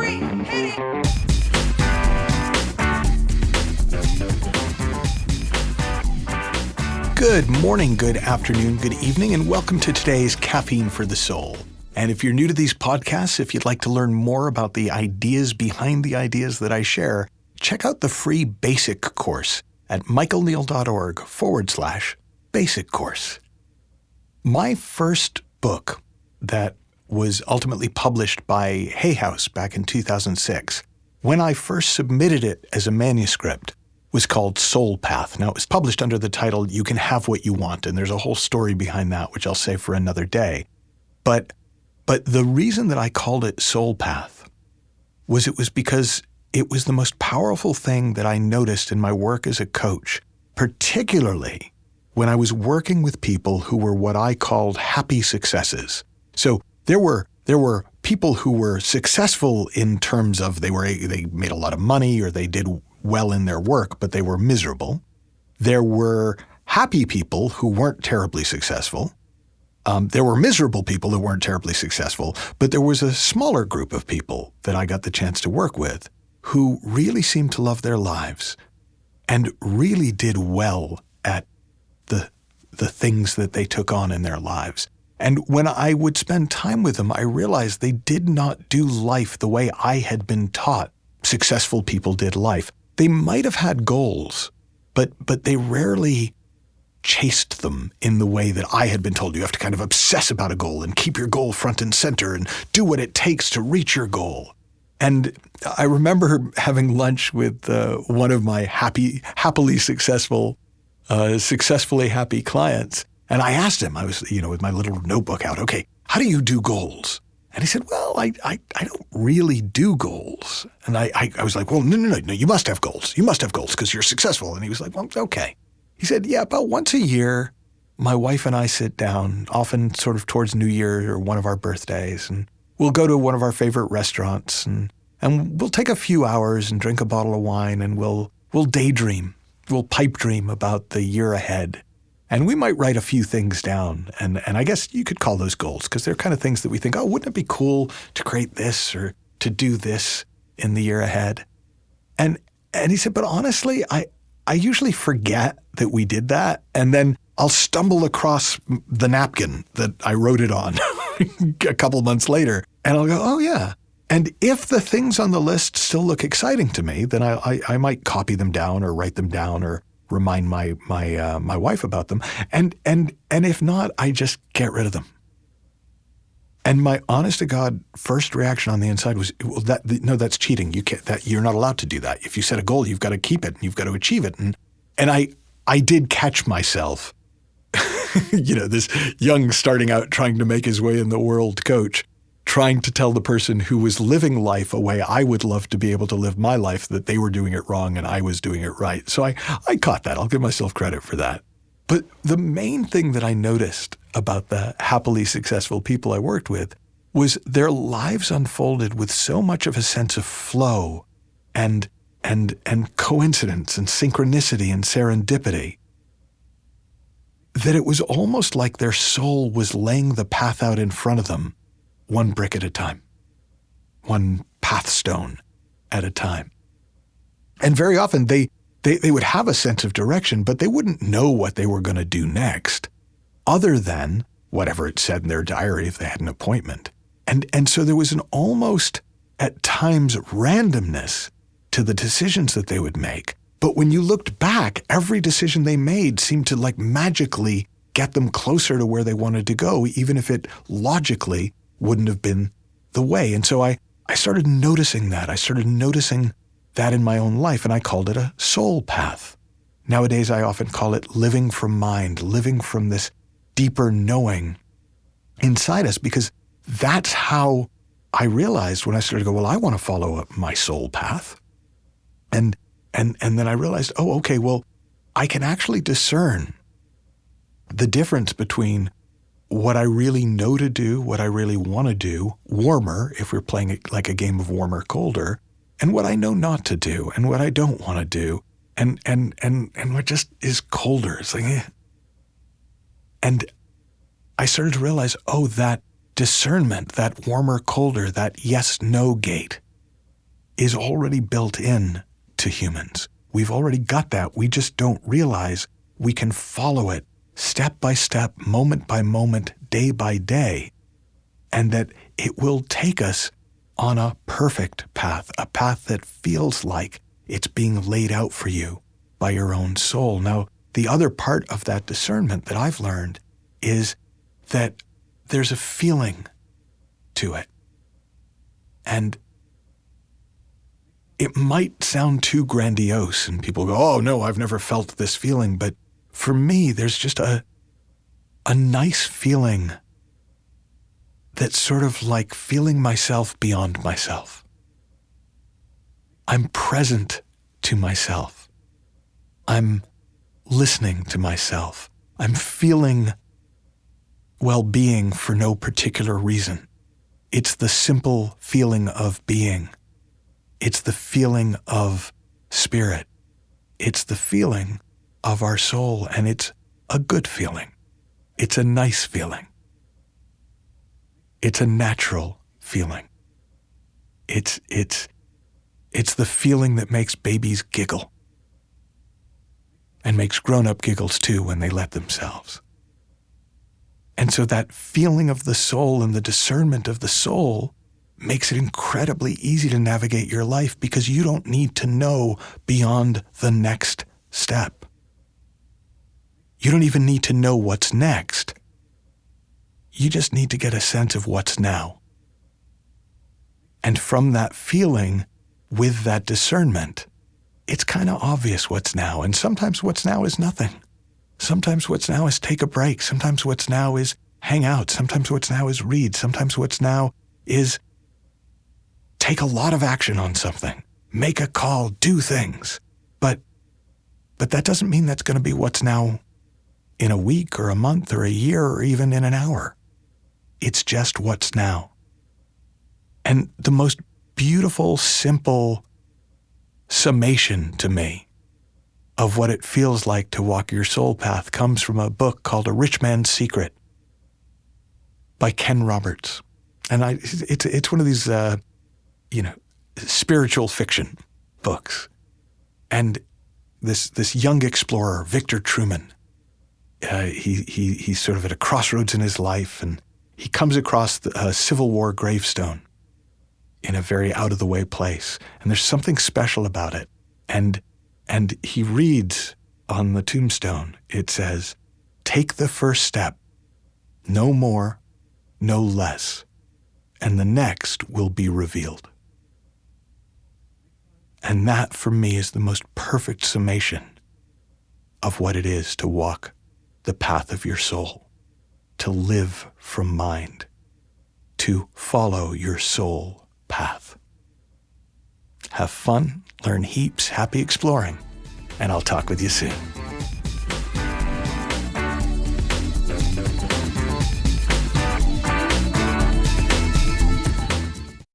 3, hit it! Good morning, good afternoon, good evening, and welcome to today's Caffeine for the Soul. And if you're new to these podcasts, if you'd like to learn more about the ideas behind the ideas that I share, check out the free basic course at michaelneill.org/basic course. My first book that was ultimately published by Hay House back in 2006, when I first submitted it as a manuscript, was called Soul Path. Now, it was published under the title You Can Have What You Want, and there's a whole story behind that, which I'll save for another day. But the reason that I called it Soul Path was because it was the most powerful thing that I noticed in my work as a coach, particularly when I was working with people who were what I called happy successes. So there were people who were successful in terms of they made a lot of money or they did well in their work, but they were miserable. There were happy people who weren't terribly successful. There were miserable people who weren't terribly successful, but there was a smaller group of people that I got the chance to work with who really seemed to love their lives and really did well at the things that they took on in their lives. And when I would spend time with them, I realized they did not do life the way I had been taught successful people did life. They might have had goals, but they rarely chased them in the way that I had been told. You have to kind of obsess about a goal and keep your goal front and center and do what it takes to reach your goal. And I remember having lunch with one of my happily successfully happy clients. And I asked him, I was, with my little notebook out, okay, how do you do goals? And he said, well, I don't really do goals. And I was like, well, no, you must have goals. You must have goals because you're successful. And he was like, well, okay. He said, yeah, about once a year, my wife and I sit down, often sort of towards New Year or one of our birthdays, and we'll go to one of our favorite restaurants and we'll take a few hours and drink a bottle of wine and we'll daydream. We'll pipe dream about the year ahead. And we might write a few things down, and I guess you could call those goals because they're kind of things that we think, oh, wouldn't it be cool to create this or to do this in the year ahead? And he said, but honestly, I usually forget that we did that, and then I'll stumble across the napkin that I wrote it on a couple months later, and I'll go, oh yeah. And if the things on the list still look exciting to me, then I might copy them down or write them down or remind my wife about them, and if not, I just get rid of them. And my honest to God first reaction on the inside was, well, that's cheating. You're not allowed to do that. If you set a goal, you've got to keep it and you've got to achieve it. And I did catch myself, this young starting out trying to make his way in the world coach, trying to tell the person who was living life a way I would love to be able to live my life that they were doing it wrong and I was doing it right. So I caught that. I'll give myself credit for that. But the main thing that I noticed about the happily successful people I worked with was their lives unfolded with so much of a sense of flow and coincidence and synchronicity and serendipity that it was almost like their soul was laying the path out in front of them, one brick at a time, one pathstone at a time. And very often they would have a sense of direction, but they wouldn't know what they were going to do next, other than whatever it said in their diary if they had an appointment. And so there was an almost, at times, randomness to the decisions that they would make. But when you looked back, every decision they made seemed to magically get them closer to where they wanted to go, even if it logically wouldn't have been the way. And so I started noticing that. I started noticing that in my own life, and I called it a soul path. Nowadays, I often call it living from mind, living from this deeper knowing inside us, because that's how I realized when I started to go, well, I want to follow up my soul path. And then I realized, oh, okay, well, I can actually discern the difference between what I really know to do, what I really want to do, warmer, if we're playing it like a game of warmer, colder, and what I know not to do, and what I don't want to do, and what just is colder. It's like, eh. And I started to realize, oh, that discernment, that warmer, colder, that yes, no gate, is already built in to humans. We've already got that. We just don't realize we can follow it step by step, moment by moment, day by day, and that it will take us on a perfect path, a path that feels like it's being laid out for you by your own soul. Now, the other part of that discernment that I've learned is that there's a feeling to it. And it might sound too grandiose, and people go, oh, no, I've never felt this feeling. But for me, there's just a nice feeling that's sort of like feeling myself beyond myself. I'm present to myself. I'm listening to myself. I'm feeling well-being for no particular reason. It's the simple feeling of being. It's the feeling of spirit. It's the feeling of our soul, and it's a good feeling. It's a nice feeling. It's a natural feeling. It's the feeling that makes babies giggle and makes grown-up giggles too when they let themselves. And so that feeling of the soul and the discernment of the soul makes it incredibly easy to navigate your life, because you don't need to know beyond the next step. You don't even need to know what's next. You just need to get a sense of what's now. And from that feeling, with that discernment, it's kind of obvious what's now. And sometimes what's now is nothing. Sometimes what's now is take a break. Sometimes what's now is hang out. Sometimes what's now is read. Sometimes what's now is take a lot of action on something. Make a call, do things. But that doesn't mean that's going to be what's now in a week or a month or a year or even in an hour. It's just what's now. And the most beautiful, simple summation to me of what it feels like to walk your soul path comes from a book called A Rich Man's Secret by Ken Roberts. And it's one of these, spiritual fiction books. And this young explorer, Victor Truman, he's sort of at a crossroads in his life, and he comes across a Civil War gravestone in a very out-of-the-way place. And there's something special about it. And he reads on the tombstone, it says, "Take the first step, no more, no less, and the next will be revealed." And that, for me, is the most perfect summation of what it is to walk the path of your soul, to live from mind, to follow your soul path. Have fun, learn heaps, happy exploring, and I'll talk with you soon.